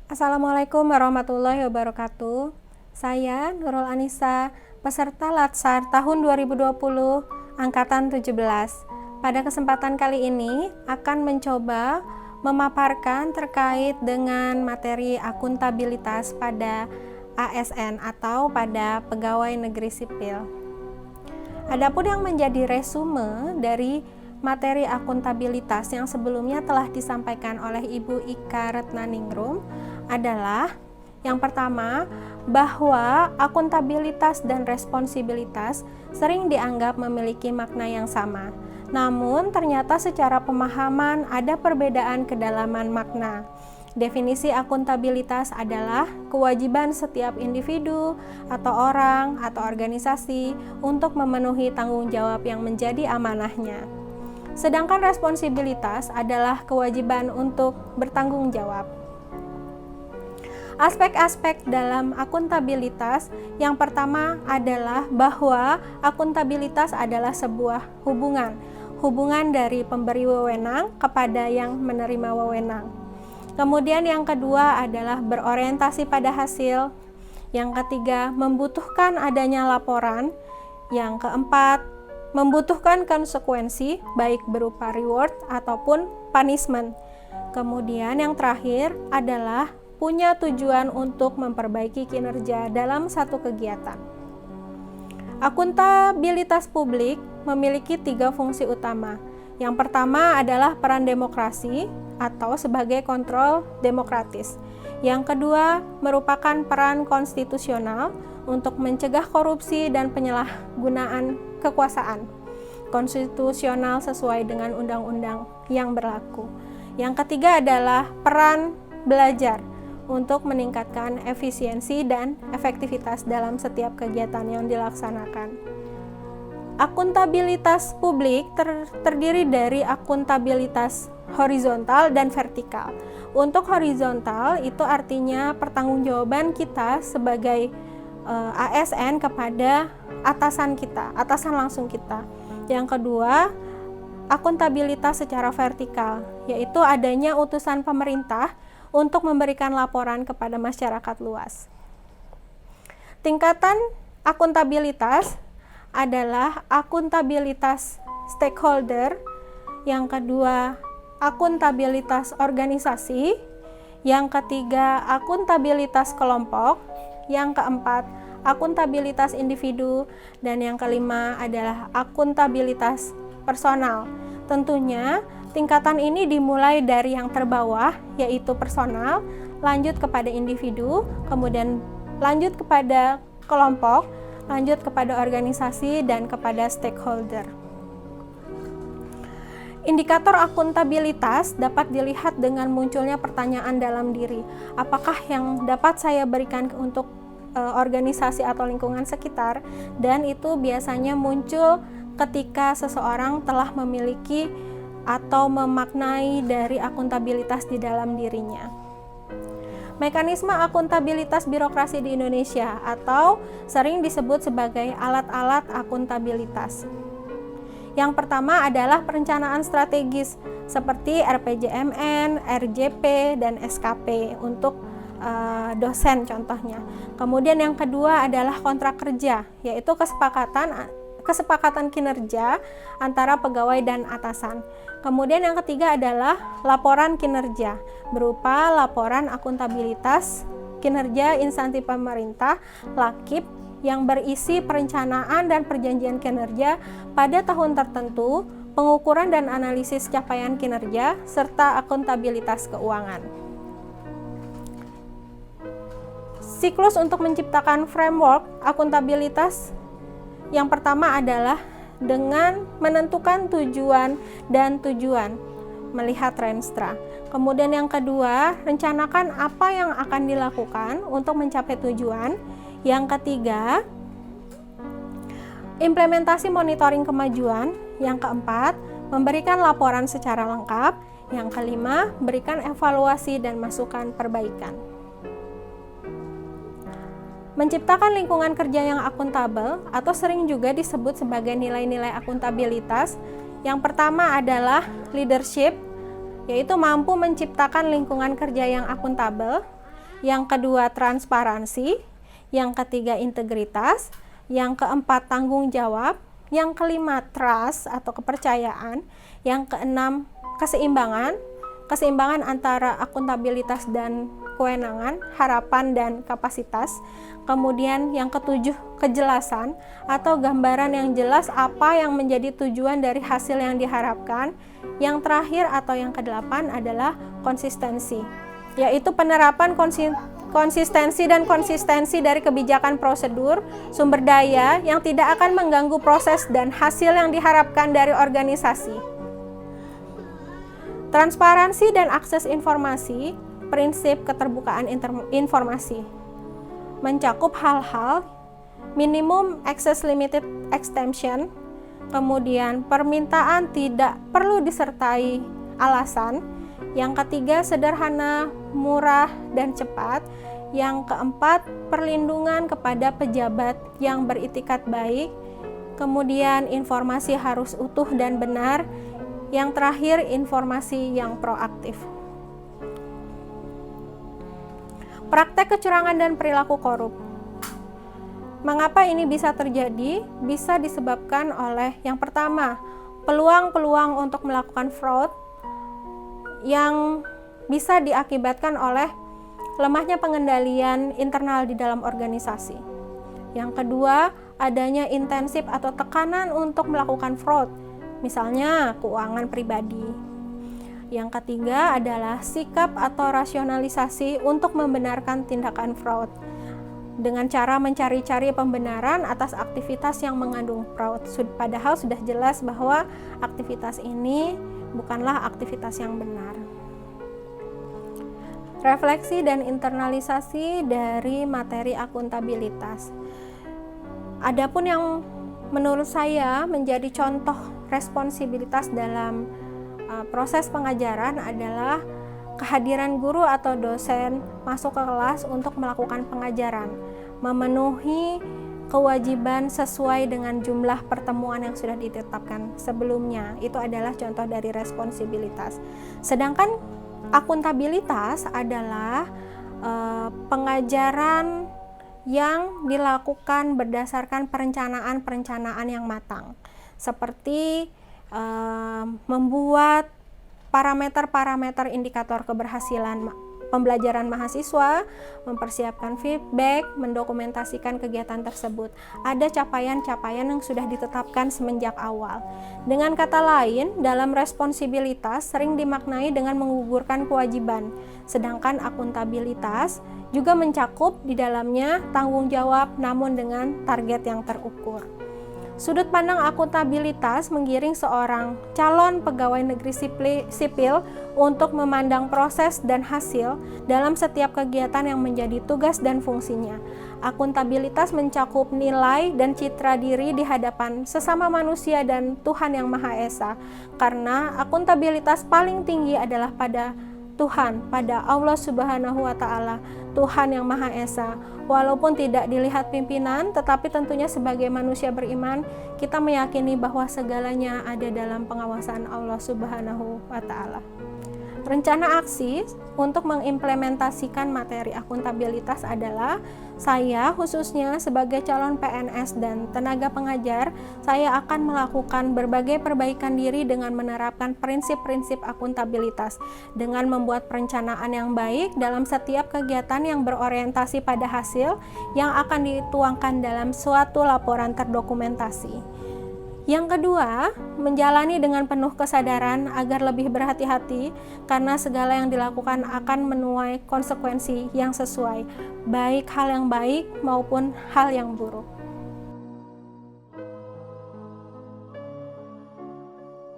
Assalamualaikum warahmatullahi wabarakatuh. Saya Nurul Anissa, peserta Latsar tahun 2020, angkatan 17. Pada kesempatan kali ini akan mencoba memaparkan terkait dengan materi akuntabilitas pada ASN atau pada pegawai negeri sipil. Adapun yang menjadi resume dari materi akuntabilitas yang sebelumnya telah disampaikan oleh Ibu Ika Retnaningrum adalah yang pertama, bahwa akuntabilitas dan responsibilitas sering dianggap memiliki makna yang sama. Namun ternyata secara pemahaman ada perbedaan kedalaman makna. Definisi akuntabilitas adalah kewajiban setiap individu atau orang atau organisasi untuk memenuhi tanggung jawab yang menjadi amanahnya. Sedangkan responsibilitas adalah kewajiban untuk bertanggung jawab. Aspek-aspek dalam akuntabilitas yang pertama adalah bahwa akuntabilitas adalah sebuah hubungan dari pemberi wewenang kepada yang menerima wewenang. Kemudian yang kedua adalah berorientasi pada hasil. Yang ketiga, membutuhkan adanya laporan. Yang keempat, membutuhkan konsekuensi baik berupa reward ataupun punishment. Kemudian yang terakhir adalah punya tujuan untuk memperbaiki kinerja dalam satu kegiatan. Akuntabilitas publik memiliki 3 fungsi utama. Yang pertama adalah peran demokrasi atau sebagai kontrol demokratis. Yang kedua merupakan peran konstitusional untuk mencegah korupsi dan penyalahgunaan kekuasaan konstitusional sesuai dengan undang-undang yang berlaku. Yang ketiga adalah peran belajar untuk meningkatkan efisiensi dan efektivitas dalam setiap kegiatan yang dilaksanakan. Akuntabilitas publik terdiri dari akuntabilitas horizontal dan vertikal. Untuk horizontal itu artinya pertanggungjawaban kita sebagai ASN kepada atasan kita, atasan langsung kita. Yang kedua, akuntabilitas secara vertikal, yaitu adanya utusan pemerintah untuk memberikan laporan kepada masyarakat luas. Tingkatan akuntabilitas adalah akuntabilitas stakeholder, yang kedua akuntabilitas organisasi, yang ketiga akuntabilitas kelompok, yang keempat akuntabilitas individu, dan yang kelima adalah akuntabilitas personal. Tentunya tingkatan ini dimulai dari yang terbawah, yaitu personal, lanjut kepada individu, kemudian lanjut kepada kelompok, lanjut kepada organisasi, dan kepada stakeholder. Indikator akuntabilitas dapat dilihat dengan munculnya pertanyaan dalam diri. Apakah yang dapat saya berikan untuk organisasi atau lingkungan sekitar? Dan itu biasanya muncul ketika seseorang telah memiliki atau memaknai dari akuntabilitas di dalam dirinya. Mekanisme akuntabilitas birokrasi di Indonesia atau sering disebut sebagai alat-alat akuntabilitas. Yang pertama adalah perencanaan strategis seperti RPJMN, RJP, dan SKP untuk dosen contohnya. Kemudian yang kedua adalah kontrak kerja, yaitu kesepakatan kinerja antara pegawai dan atasan. Kemudian yang ketiga adalah laporan kinerja berupa laporan akuntabilitas kinerja instansi pemerintah (LAKIP) yang berisi perencanaan dan perjanjian kinerja pada tahun tertentu, pengukuran dan analisis capaian kinerja, serta akuntabilitas keuangan. Siklus untuk menciptakan framework akuntabilitas yang pertama adalah dengan menentukan tujuan dan tujuan, melihat Renstra. Kemudian yang kedua, rencanakan apa yang akan dilakukan untuk mencapai tujuan. Yang ketiga, implementasi monitoring kemajuan. Yang keempat, memberikan laporan secara lengkap. Yang kelima, berikan evaluasi dan masukan perbaikan. Menciptakan lingkungan kerja yang akuntabel atau sering juga disebut sebagai nilai-nilai akuntabilitas. Yang pertama adalah leadership, yaitu mampu menciptakan lingkungan kerja yang akuntabel. yang kedua transparansi, yang ketiga integritas, yang keempat tanggung jawab, yang kelima trust atau kepercayaan, yang keenam keseimbangan antara akuntabilitas dan kewenangan, harapan dan kapasitas. Kemudian yang ketujuh kejelasan atau gambaran yang jelas apa yang menjadi tujuan dari hasil yang diharapkan. Yang terakhir atau yang kedelapan adalah konsistensi, yaitu penerapan konsistensi dari kebijakan prosedur, sumber daya yang tidak akan mengganggu proses dan hasil yang diharapkan dari organisasi. Transparansi dan akses informasi, prinsip keterbukaan informasi, mencakup hal-hal minimum access limited extension, kemudian permintaan tidak perlu disertai alasan, yang ketiga sederhana, murah, dan cepat, yang keempat perlindungan kepada pejabat yang beritikat baik, kemudian informasi harus utuh dan benar, yang terakhir informasi yang proaktif. Praktek kecurangan dan perilaku korup. Mengapa ini bisa terjadi? Bisa disebabkan oleh yang pertama, peluang-peluang untuk melakukan fraud yang bisa diakibatkan oleh lemahnya pengendalian internal di dalam organisasi. Yang kedua, adanya intensif atau tekanan untuk melakukan fraud, misalnya keuangan pribadi. Yang ketiga adalah sikap atau rasionalisasi untuk membenarkan tindakan fraud dengan cara mencari-cari pembenaran atas aktivitas yang mengandung fraud, padahal sudah jelas bahwa aktivitas ini bukanlah aktivitas yang benar. Refleksi dan internalisasi dari materi akuntabilitas. Adapun yang menurut saya menjadi contoh responsibilitas dalam proses pengajaran adalah kehadiran guru atau dosen masuk ke kelas untuk melakukan pengajaran, memenuhi kewajiban sesuai dengan jumlah pertemuan yang sudah ditetapkan sebelumnya. Itu adalah contoh dari responsibilitas. Sedangkan akuntabilitas adalah pengajaran yang dilakukan berdasarkan perencanaan yang matang, seperti membuat parameter-parameter indikator keberhasilan pembelajaran mahasiswa, mempersiapkan feedback, mendokumentasikan kegiatan tersebut. Ada capaian-capaian yang sudah ditetapkan semenjak awal. Dengan kata lain, dalam responsibilitas sering dimaknai dengan menggugurkan kewajiban, sedangkan akuntabilitas juga mencakup di dalamnya tanggung jawab namun dengan target yang terukur. Sudut pandang akuntabilitas menggiring seorang calon pegawai negeri sipil untuk memandang proses dan hasil dalam setiap kegiatan yang menjadi tugas dan fungsinya. Akuntabilitas mencakup nilai dan citra diri di hadapan sesama manusia dan Tuhan Yang Maha Esa, karena akuntabilitas paling tinggi adalah pada Tuhan, pada Allah Subhanahu wa Ta'ala, Tuhan Yang Maha Esa. Walaupun tidak dilihat pimpinan, tetapi tentunya sebagai manusia beriman, kita meyakini bahwa segalanya ada dalam pengawasan Allah Subhanahu wa Ta'ala. Rencana aksi untuk mengimplementasikan materi akuntabilitas adalah saya khususnya sebagai calon PNS dan tenaga pengajar, saya akan melakukan berbagai perbaikan diri dengan menerapkan prinsip-prinsip akuntabilitas, dengan membuat perencanaan yang baik dalam setiap kegiatan yang berorientasi pada hasil yang akan dituangkan dalam suatu laporan terdokumentasi. Yang kedua, menjalani dengan penuh kesadaran agar lebih berhati-hati karena segala yang dilakukan akan menuai konsekuensi yang sesuai, baik hal yang baik maupun hal yang buruk.